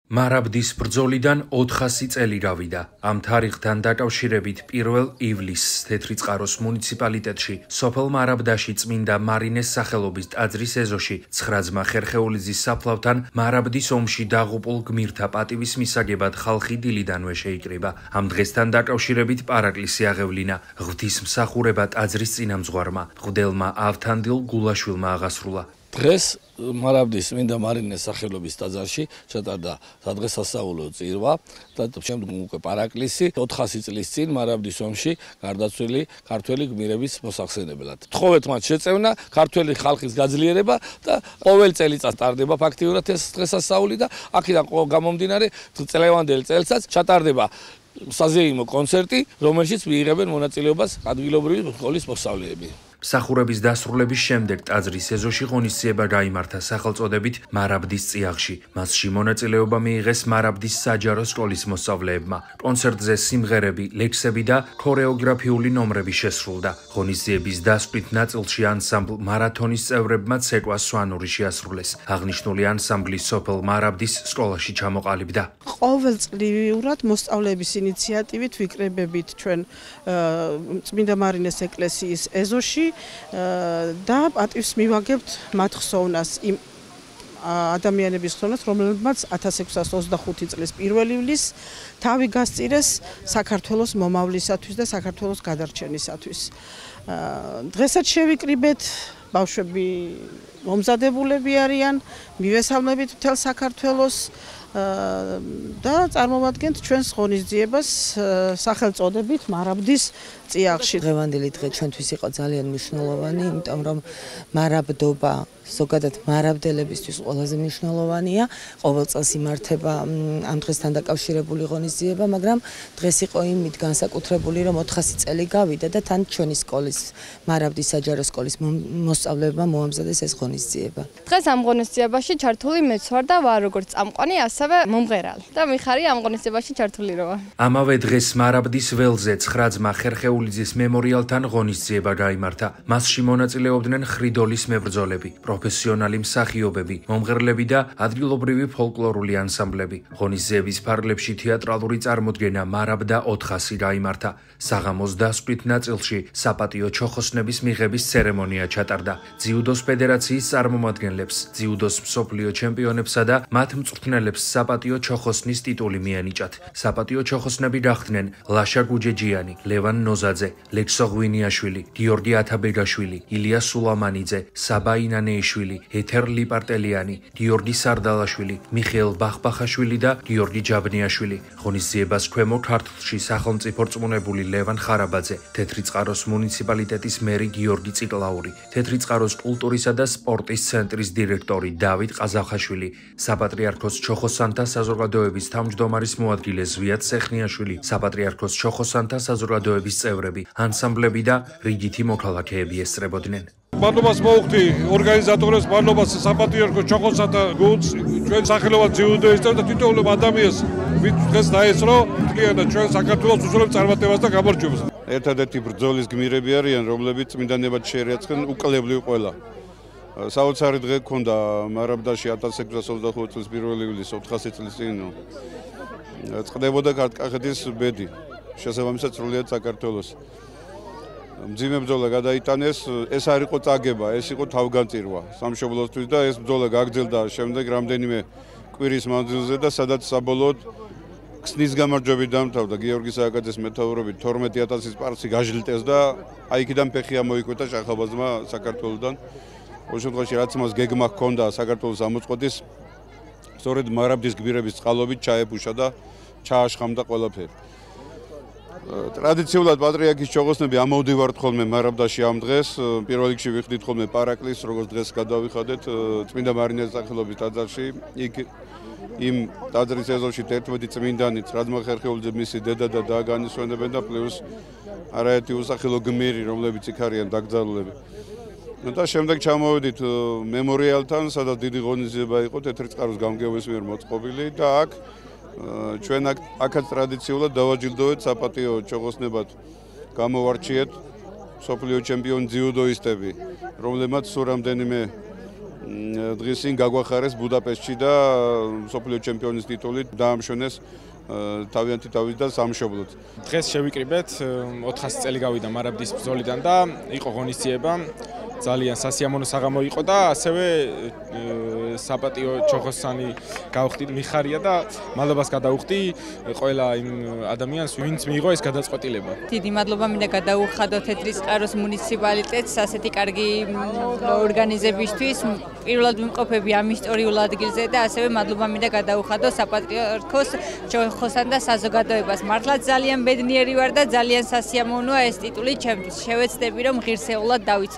მარაბდის ბრძოლიდან 400 წელი გავიდა. ამ თარიღთან დაკავშირებით 1 ივლისს თეთრიწყაროს მუნიციპალიტეტში სოფელ მარაბდაში წმინდა მარინეს სახელობის ტაძრის ეზოში 9 ძმა ხერხეულიძის საფლავთან მარაბდის ომში დაღუპულ გმირთა პატივის მისაგებად ხალხი დილიდანვე შეიკრიბა. ამ დღესთან დაკავშირებით პარაკლისი აღევლინა. ღვთისმსახურება ტაძრის წინამძღვარმა მღვდელმა ავთანდილ გულაშვილმა აღასრულა. დღეს მარაბდის წმინდა მარინეს სახელობის ტაძარში ჩატარდა სადღესასწაულო წირვა და შემდგომ უკვე პარაკლისი 400 წლის წინ მარაბდის ომში გარდაცვლილი ქართველი გმირების მოსახსენებლად. თხოვეთ მათ შეწევნა ქართველი ხალხის გაძლიერება და ყოველ წელიწად ტარდება ფაქტიურად ეს დღესასწაული და აქედან გამომდინარე წლევანდელ წელსაც ჩატარდება საზეიმო კონცერტი, რომელშიც მიიღებენ მონაწილეობას ადგილობრივი სკოლის მოსწავლეები. მსახურების დასრულების შემდეგ ტაძრის ეზოში ღონისძიება გაიმართა სახელწოდებით მარაბდის წიაღში. მასში მონაწილეობა მიიღეს მარაბდის საჯარო სკოლის მოსწავლეებმა. კონცერტზე სიმღერები, ლექსები და ქორეოგრაფიული ნომრები შესრულდა. ღონისძიების დასკვნით ნაწილში ანსამბლ მარათონის წევრებმა ცეკვა სვანური შეასრულეს. აღნიშნული ანსამბლი სოფელ მარაბდის სკოლაში ჩამოყალიბდა. ყოველწლიურად მოსწავლეების ინიციატივით ვიკრებებით ჩვენ წმინდა მარინეს ეკლესიის ეზოში და პატივს მივაგებთ მათ ხსოვნას იმ ადამიანების ხსოვნას, რომლებმაც 1625 წლის 1 ივლისს თავი გასწირეს საქართველოს მომავლისათვის და საქართველოს გადარჩენისათვის. დღესაც შევიკრიბეთ, ბავშვები მომზადებულები არიან, მივესალმებით მთელ საქართველოს და წარმოვადგენთ ჩვენს ღონისძიებას სახელწოდებით მარაბდის წიაღში. დღევანდელი დღე ჩვენთვის იყო ძალიან მნიშვნელოვანი, იმიტომ რომ მარაბდობა ზოგადად მარაბდელებისთვის ყველაზე მნიშვნელოვანია. ყოველ წელს იმართება ამ დღესთან დაკავშირებული ღონისძიება, მაგრამ დღეს იყო იმით განსაკუთრებული, რომ 400 წელი გავიდა და თან ჩვენი სკოლის მარაბდის საჯარო სკოლის მოსწავლეებმა მოამზადეს ეს ღონისძიება. დღეს ამ ღონისძიებაში ჩართული მეც ვარ და ვარ როგორც წამყვანი, ასევე მომღერალი და მიხარია ამ ღონისძიებაში ჩართული როა. ამავე დღეს მარაბდის ველზე 9 ძმა ხერხეულიძის მემორიალთან ღონისძიება გაიმართა. მასში მონაწილეობდნენ ხრიდოლის მებრძოლები, პროფესიონალი მსახიობები, მომღერლები და ადგილობრივი ფოლკლორული ანსამბლები. ღონისძიების ფარგლებში თეატრალური წარმოდგენა მარაბდა 400 გაიმართა. საღამოს დასკვნით ნაწილში საპატიო ჩოხოსნების მიღების ცერემონია ჩატარდა. ძიუდოს ფედერაციის წარმომადგენლებს, ძიუდოს მსოფლიო ჩემპიონებსა და მათ მწვრთნელებს საპატიო ჩოხოსნის ტიტული მიენიჭათ. საპატიო ჩოხოსნები გახდნენ ლაშა გუჯეჯიანი, ლევან ნოზაძე, ლექსო ღვინიაშვილი, გიორგი ათაბეგაშვილი, ილია სულამანიძე, საბა ინანეიშვილი, ეთერ ლიპარტელიანი, გიორგი სარდალაშვილი, მიხეილ ბახბახაშვილი და გიორგი ჯაბნიაშვილი. ღონისძიებას ქვემო ქართლში სახელმწიფო რწმუნებული ლევან ხარაბაძე, თეთრიწყაროს მუნიციპალიტეტის მერი გიორგი ციკლაური, თეთრიწყაროს კულტურისა და სპორტის ცენტრის დირექტორი დავით ყაზახაშვილი, საპატრიარქოს ჩოხოსანთა საზოგადოების თავმჯდომარის მოადგილე ზვიად სეხნიაშვილი, საპატრიარქოს ჩოხოსანთა საზოგადოების წევრები, ანსამბლები და რიგითი მოქალაქეები ესწრებოდნენ. მადლობას მოუხდი ორგანიზატორებს, მადლობას საპატრიარქოს ჩოხოსანთა გუნდს, ჩვენ სახელოვან ძიუდოისტებს და თითოეულ ადამიანს, ვინც დღეს დაესწრო მთლიანად ჩვენ საქართველოს უსულებ წარმატებას და გამარჯვებას. ერთადერთი ბრძოლის გმირები არიან, რომლებიც წმინდანებად შეერაცხენ უკლებლივ ყველა. საოცარი დღე გქონდა მარაბდაში 1625 წლის 1 ივლისს 400 წლის წინ. წყდებოდა კახეთის ბედი, შესაბამისად სრულიად საქართველოს. მძიმე ბრძოლა გადაიტანეს, ეს არ იყო წაგება, ეს იყო თავგანწირვა სამშობლოსთვის და ეს ბრძოლა გაგრძელდა შემდეგ რამდენიმე კვირის მანძილზე და სადაც საბოლოოდ ქსნის გამარჯვებით დამთავრდა. გიორგი სააკაძის მეთაურობით 12000 სპარსი გაჟლიტეს და აი იქიდან ფეხი ამოიკვეთა შახაბაზმა საქართველოსთან. ყოველ შემთხვევაში რაც მას გეგმა ჰქონდა საქართველოს ამოწყვეტის, სწორედ მარაბდის გმირების წყალობით ჩაეფუშა და ჩააშხამდა ყველაფერი. ტრადიციულად პატრიარქის ჩოხოსნები ამოვდივართ ხოლმე მარაბდაში ამ დღეს. პირველ რიგში ვიხდით ხოლმე პარაკლისს, როგორც დღეს გადავიხადეთ წმინდა მარინეს სახელობის ტაძარში. იქ იმ ტაძრის ეზოში 11 წმინდანი 9 ძმა ხერხეულიძე მისი დედა და და განისვენებენ და პლუს არაერთი უსახელო გმირი, რომლებიც იქ არიან დაკრძალულები. და შემდეგ ჩამოვედით მემორიალთან, სადაც დიდი ღონისძიება იყო თეთრიწყაროს გამგეობის მიერ მოწყობილი და აქ ჩვენ აქაც ტრადიციულად დავაჯილდოვეთ საპატიო ჩოხოსნებად გამოვარჩიეთ სოფლიო ჩემპიონ ძიუდოისტები, რომლებმაც სულ რამდენიმე დღის წინ გაგვახარეს ბუდაპეშტში და მსოფლიო ჩემპიონის ტიტული დაამშვენეს თავიანთი თავიდან სამშობლოდ. დღეს შევიკრიბეთ 400 წელი გავიდა მარაბდის ბრძოლიდან და იყო ღონისძიება. ძალიან სასიამოვნო საღამო იყო და ასევე საპატიო ჩოხოსანი გავხდით მიხარია და მადლობას გადავხდი ყველა იმ ადამიანს ვინც მიიღო ეს გადაწყვეტილება. დიდი მადლობა მინდა გადაუხადო თეთრის წყაროს მუნიციპალიტეტს ასეთი კარგი ორგანიზებისთვის. პირველად ვიმყოფები ამ ისტორიულ ადგილზე და ასევე მადლობა მინდა გადაუხადო საპატრიარქოს ჩოხოსან და საზოგადოებას. მართლაც ძალიან ბედნიერი ვარ და ძალიან სასიამოვნოა ეს ტიტული ჩემთვის. შევეცდები რომ ღირსეულად დავიცვათ